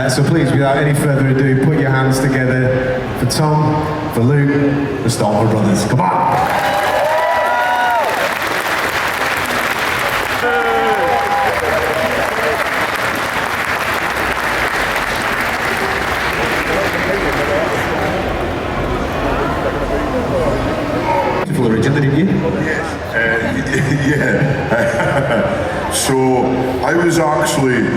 So please, without any further ado, put your hands together for Tom, for Luke, the Stoltman Brothers. Come on! Originally, didn't you? Yes. Yeah. So I was actually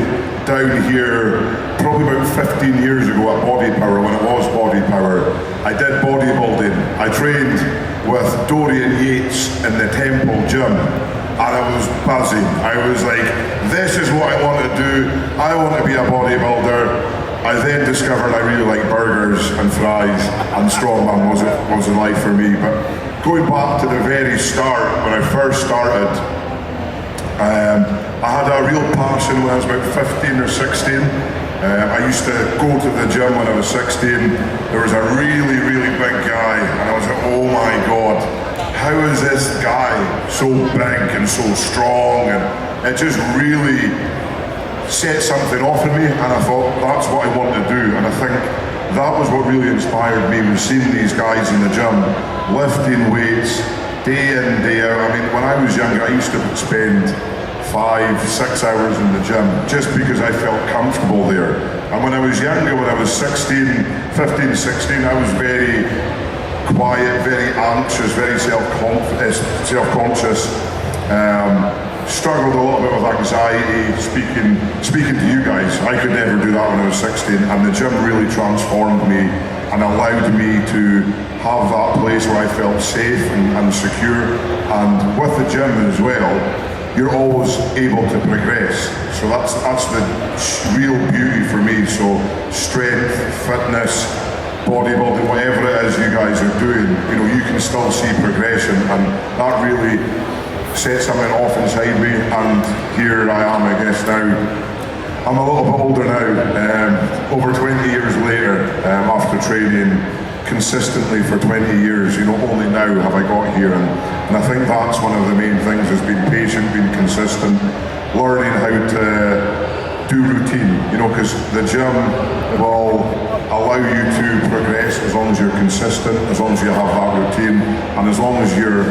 down here probably about 15 years ago at Bodybuilder when it was Bodybuilder. I did bodybuilding. I trained with Dorian Yates in the Temple gym, and I was buzzing. I was like, this is what I want to do. I want to be a bodybuilder. I then discovered I really like burgers and fries, and strongman was a life for me. But going back to the very start, when I first started, I had a real passion when I was about 15 or 16. I used to go to the gym when I was 16. There was a really, really big guy, and I was like, oh my God, how is this guy so big and so strong? And it just really set something off in me, and I thought that's what I want to do. And I think that was what really inspired me, was seeing these guys in the gym lifting weights day in, day out. I mean, when I was younger, I used to spend 5-6 hours in the gym just because I felt comfortable there. And when I was younger, when I was 15, 16, I was very quiet, very anxious, very self-conscious. Struggled a little bit with anxiety, speaking to you guys. I could never do that when I was 16, and the gym really transformed me and allowed me to have that place where I felt safe and secure. And with the gym as well, you're always able to progress. So that's the real beauty for me. So strength, fitness, bodybuilding, whatever it is you guys are doing, you can still see progression, and that really set something off inside me. And here I am, I guess now. I'm a little bit older now, over 20 years later, after training consistently for 20 years, only now have I got here. And I think that's one of the main things, is being patient, being consistent, learning how to do routine, because the gym will allow you to progress as long as you're consistent, as long as you have that routine, and as long as you're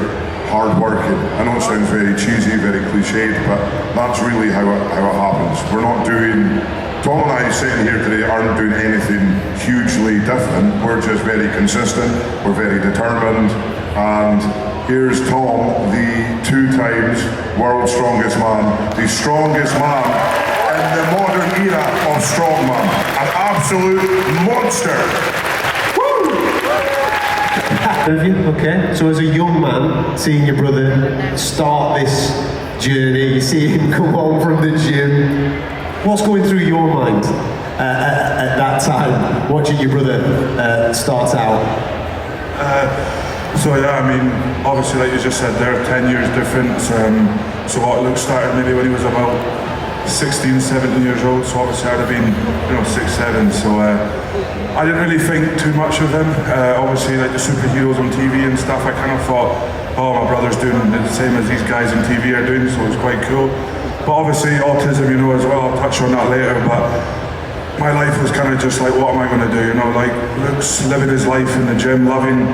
hard working. I know it sounds very cheesy, very cliched, but that's really how it happens. We're not doing, Tom and I sitting here today aren't doing anything hugely different. We're just very consistent, we're very determined, and here's Tom, the 2 times world's strongest man, the strongest man in the modern era of strongman, an absolute monster. Okay, so as a young man, seeing your brother start this journey, you see him come home from the gym, what's going through your mind at that time, watching your brother start out? So yeah, I mean, obviously like you just said, they're 10 years different. So what Luke started maybe when he was about 16, 17 years old, so obviously I'd have been, 6, 7, so I didn't really think too much of them. Obviously like the superheroes on TV and stuff, I kind of thought, oh, my brother's doing the same as these guys on TV are doing, so it's quite cool. But obviously autism, as well, I'll touch on that later, but my life was kind of just like, what am I going to do, like Luke's living his life in the gym, loving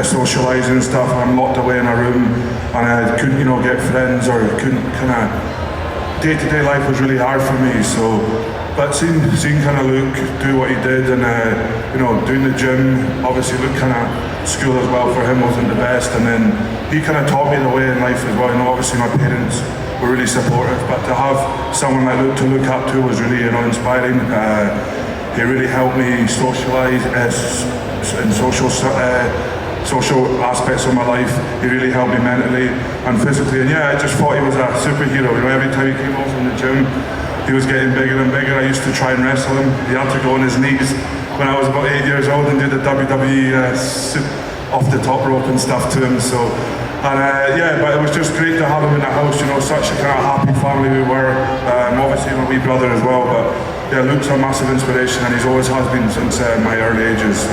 socialising and stuff, and I'm locked away in a room, and I couldn't, get friends, or couldn't day-to-day life was really hard for me. So, but seeing kind of Luke do what he did, and doing the gym, obviously Luke kind of school as well for him wasn't the best, and then he kind of taught me the way in life as well. Obviously my parents were really supportive, but to have someone like Luke to look up to was really inspiring. He really helped me socialise in social aspects of my life. He really helped me mentally and physically, and yeah, I just thought he was a superhero. Every time he came home from the gym, he was getting bigger and bigger. I used to try and wrestle him. He had to go on his knees when I was about 8 years old and do the WWE off the top rope and stuff to him. So, and yeah, but it was just great to have him in the house. Such a kind of happy family we were. Obviously my wee brother as well, but yeah, Luke's a massive inspiration, and he's always has been since my early ages. So.